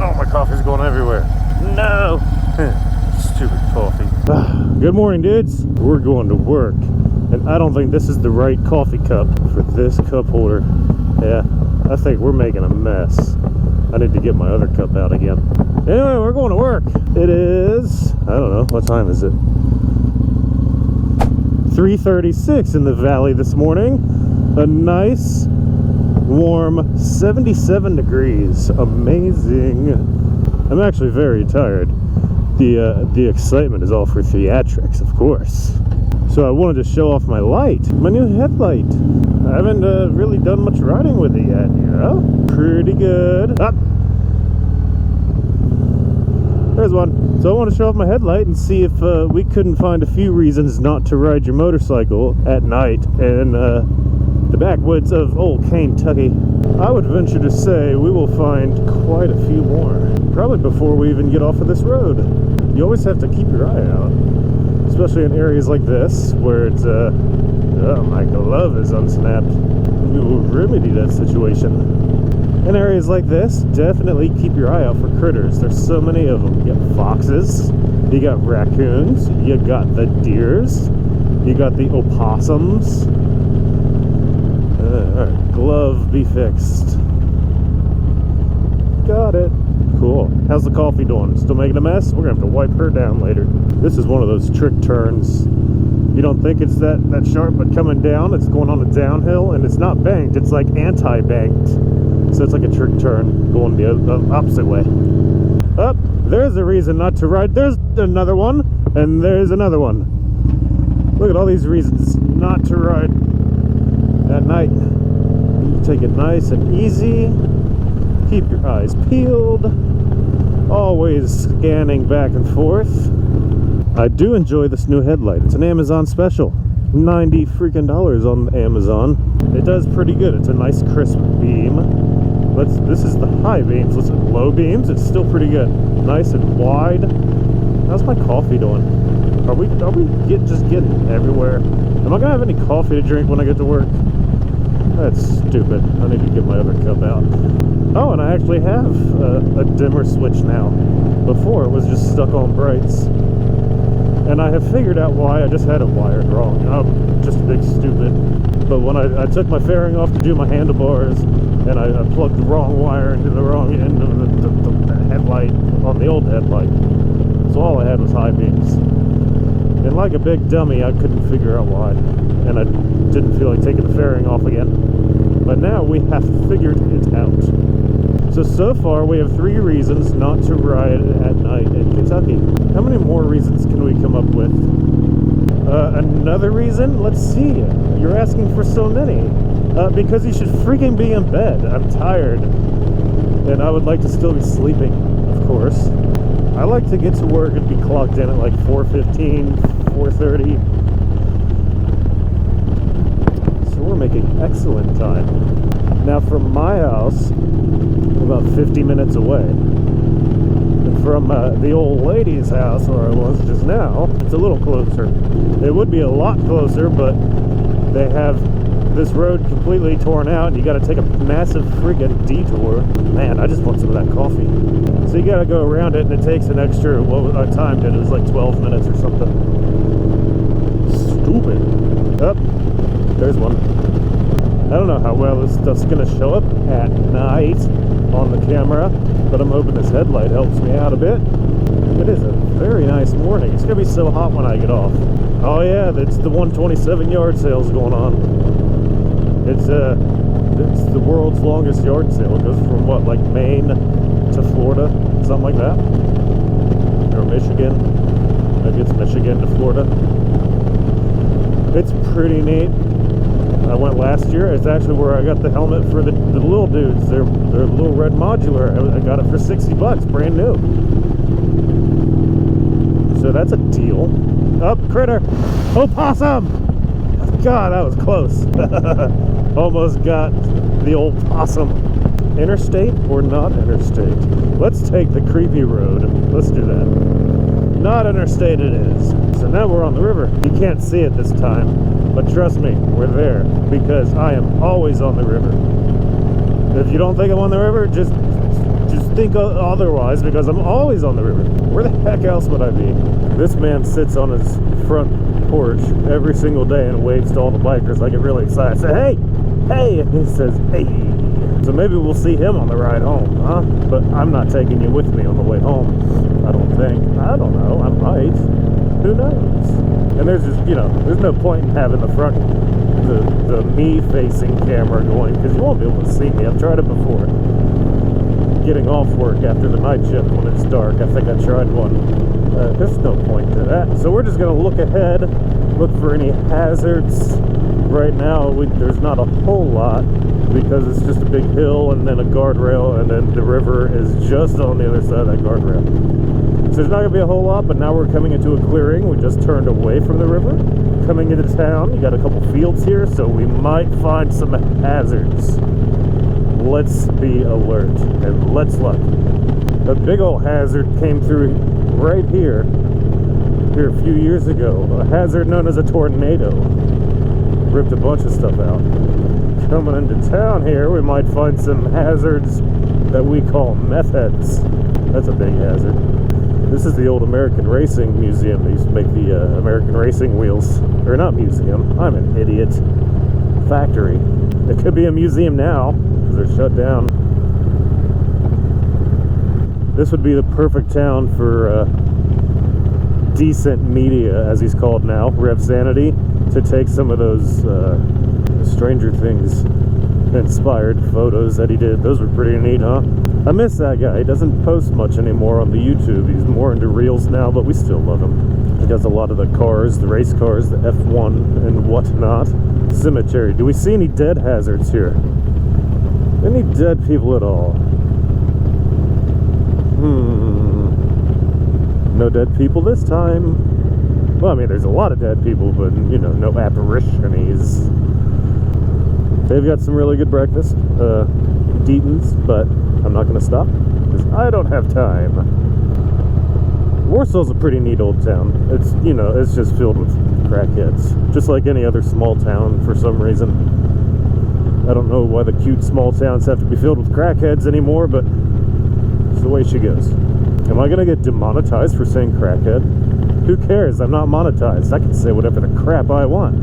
Oh, my coffee's going everywhere. No! Stupid coffee. Good morning, dudes. We're going to work. And I don't think this is the right coffee cup for this cup holder. Yeah, I think we're making a mess. I need to get my other cup out again. Anyway, we're going to work. It is, I don't know, what time is it? 3:36 in the valley this morning. A nice, warm 77 degrees. Amazing. I'm actually very tired. The excitement is all for theatrics, of course. So I wanted to show off my light, my new headlight. I haven't really done much riding with it yet, you know? Pretty good. Up. There's one. So I want to show off my headlight and see if we couldn't find a few reasons not to ride your motorcycle at night in the backwoods of old Kentucky. I would venture to say we will find quite a few more. Probably before we even get off of this road. You always have to keep your eye out. Especially in areas like this, where it's, oh, my glove is unsnapped. We will remedy that situation. In areas like this, definitely keep your eye out for critters. There's so many of them. You got foxes, you got raccoons, you got the deers, you got the opossums. Alright, glove be fixed. Got it. Cool. How's the coffee doing? Still making a mess? We're gonna have to wipe her down later. This is one of those trick turns. You don't think it's that sharp, but coming down, it's going on a downhill, and it's not banked, it's like anti-banked. So it's like a trick turn going the opposite way. Up, there's a reason not to ride. There's another one, and there's another one. Look at all these reasons not to ride at night. You take it nice and easy. Keep your eyes peeled. Always scanning back and forth. I do enjoy this new headlight. It's an Amazon special. $90 freaking on Amazon. It does pretty good. It's a nice crisp beam. This is the high beams. Listen, low beams, it's still pretty good. Nice and wide. How's my coffee doing? Are we just getting everywhere? Am I gonna have any coffee to drink when I get to work? That's stupid. I need to get my other cup out. Oh, and I actually have a dimmer switch now. Before it was just stuck on brights. And I have figured out why. I just had it wired wrong. I'm just a big stupid. But when I took my fairing off to do my handlebars, and I plugged the wrong wire into the wrong end of the headlight on the old headlight. So all I had was high beams. And like a big dummy, I couldn't figure out why. And I didn't feel like taking the fairing off again. But now we have figured it out. So far we have 3 reasons not to ride at night in Kentucky. How many more reasons can we come up with? Another reason? Let's see. You're asking for so many. Because you should freaking be in bed. I'm tired. And I would like to still be sleeping, of course. I like to get to work and be clocked in at like 4:15, 4:30. So we're making excellent time. Now from my house, about 50 minutes away. And from the old lady's house where I was just now, it's a little closer. It would be a lot closer, but they have this road completely torn out and you got to take a massive friggin' detour. Man, I just want some of that coffee. So you got to go around it and it takes an extra, what I timed it, it was like 12 minutes or something. Stupid. Up, there's one. I don't know how well this stuff's gonna show up at night on the camera, but I'm hoping this headlight helps me out a bit. It is a very nice morning. It's gonna be so hot when I get off. Oh yeah, it's the 127 yard sales going on. It's the world's longest yard sale. It goes from what, like Maine to Florida, something like that, or Michigan. Maybe it's Michigan to Florida. It's pretty neat. I went last year. It's actually where I got the helmet for the little dudes. They're little red modular. I got it for $60, brand new. So that's a deal. Up, critter! Opossum! God, that was close. Almost got the old possum. Interstate or not interstate? Let's take the creepy road. Let's do that. Not interstate it is. So now we're on the river. You can't see it this time, but trust me, we're there because I am always on the river. If you don't think I'm on the river, just just think otherwise because I'm always on the river. Where the heck else would I be? This man sits on his front porch every single day and waves to all the bikers. I get really excited. I say, hey, hey, and he says, hey. So maybe we'll see him on the ride home, huh? But I'm not taking you with me on the way home, I don't think. I don't know, I might. Who knows? And there's just, you know, there's no point in having the front, the me-facing camera going, because you won't be able to see me. I've tried it before. Getting off work after the night shift when it's dark. I think I tried one. There's no point to that. So we're just going to look ahead, look for any hazards. Right now, there's not a whole lot because it's just a big hill and then a guardrail, and then the river is just on the other side of that guardrail. So there's not going to be a whole lot, but now we're coming into a clearing. We just turned away from the river. Coming into town, you got a couple fields here, so we might find some hazards. Let's be alert and let's look. A big old hazard came through right here a few years ago. A hazard known as a tornado. Ripped a bunch of stuff out. Coming into town here, we might find some hazards that we call meth heads. That's a big hazard. This is the old American Racing Museum. They used to make the American Racing wheels. Or not museum, I'm an idiot. Factory. It could be a museum now, because they're shut down. This would be the perfect town for decent media, as he's called now, Rev Sanity, to take some of those Stranger Things inspired photos that he did. Those were pretty neat, huh? I miss that guy. He doesn't post much anymore on the YouTube. He's more into reels now, but we still love him. He does a lot of the cars, the race cars, the F1 and whatnot. Cemetery. Do we see any dead hazards here? Any dead people at all? No dead people this time. Well, I mean, there's a lot of dead people, but, you know, no apparitions. They've got some really good breakfast, Deaton's, but I'm not going to stop because I don't have time. Warsaw's a pretty neat old town. It's, you know, it's just filled with crackheads, just like any other small town for some reason. I don't know why the cute small towns have to be filled with crackheads anymore, but it's the way she goes. Am I going to get demonetized for saying crackhead? Who cares? I'm not monetized. I can say whatever the crap I want.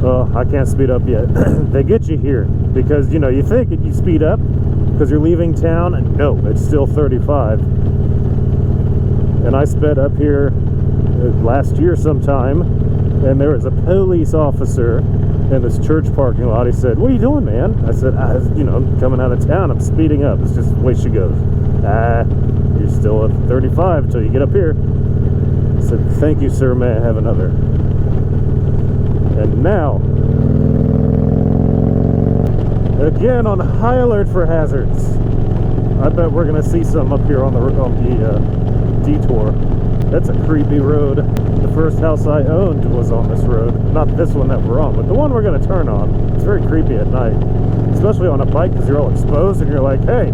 Oh, I can't speed up yet. They get you here because, you know, you think you speed up because you're leaving town, and no, it's still 35. And I sped up here last year sometime, and there was a police officer in this church parking lot. He said, "What are you doing, man?" I said, "You know, I'm coming out of town. I'm speeding up. It's just the way she goes." You're still at 35 until you get up here. I said, "Thank you, sir. May I have another?" And now, again on high alert for hazards. I bet we're gonna see some up here on the detour. That's a creepy road. The first house I owned was on this road. Not this one that we're on, but the one we're gonna turn on. It's very creepy at night, especially on a bike because you're all exposed and you're like, hey,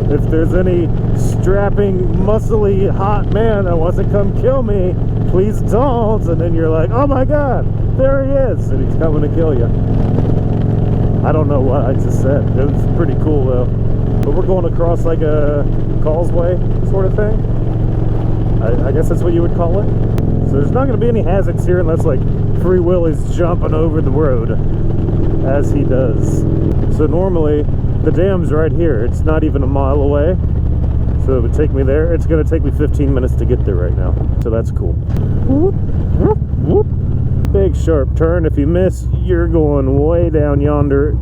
if there's any strapping, muscly, hot man that wants to come kill me, please don't. And then you're like, oh my god, there he is, and he's coming to kill you. I don't know what I just said. It was pretty cool though. But we're going across like a causeway sort of thing. I guess that's what you would call it. So there's not going to be any hazards here unless like Free Will is jumping over the road as he does. So normally the dam's right here. It's not even a mile away. So it would take me there. It's going to take me 15 minutes to get there right now. So that's cool. Whoop, whoop, whoop. Big sharp turn. If you miss, you're going way down yonder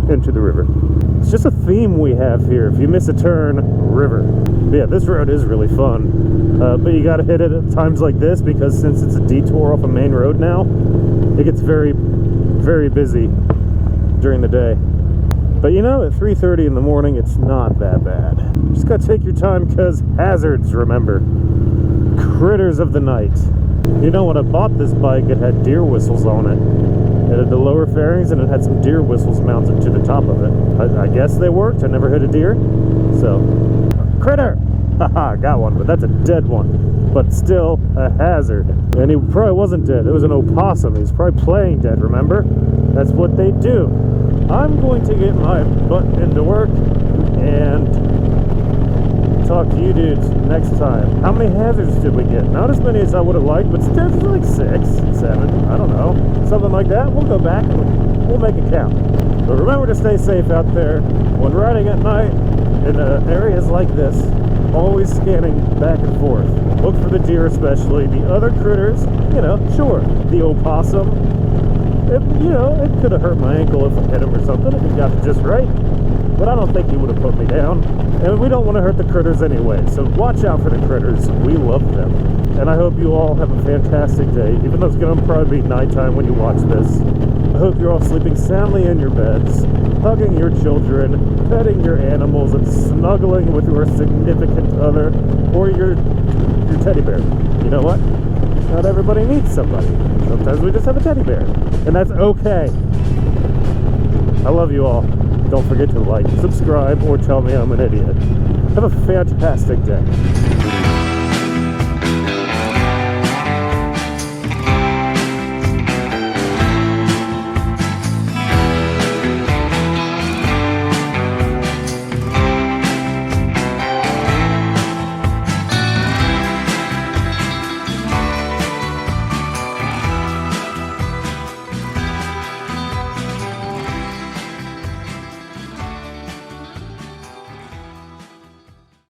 into the river. It's just a theme we have here. If you miss a turn, river. But yeah, this road is really fun. But you got to hit it at times like this because since it's a detour off a main road now, it gets very, very busy during the day. But you know, at 3:30 in the morning, it's not that bad. Just got to take your time because hazards, remember. Critters of the night. You know, when I bought this bike, it had deer whistles on it. It had the lower fairings and it had some deer whistles mounted to the top of it. I guess they worked. I never hit a deer. So, critter! Haha, got one, but that's a dead one. But still a hazard. And he probably wasn't dead. It was an opossum. He was probably playing dead, remember? That's what they do. I'm going to get my butt into work and talk to you dudes next time. How many hazards did we get? Not as many as I would have liked, but still like 6, 7, I don't know. Something like that. We'll go back and we'll make it count. But remember to stay safe out there. When riding at night in areas like this, always scanning back and forth. Look for the deer especially. The other critters, you know, sure. The opossum, it could have hurt my ankle if I hit him or something, if it got it just right. But I don't think he would have put me down. And we don't want to hurt the critters anyway, so watch out for the critters. We love them. And I hope you all have a fantastic day, even though it's going to probably be nighttime when you watch this. I hope you're all sleeping soundly in your beds, hugging your children, petting your animals, and snuggling with your significant other or your teddy bear. You know what? Not everybody needs somebody. Sometimes we just have a teddy bear, and that's okay. I love you all. Don't forget to like, subscribe, or tell me I'm an idiot. Have a fantastic day.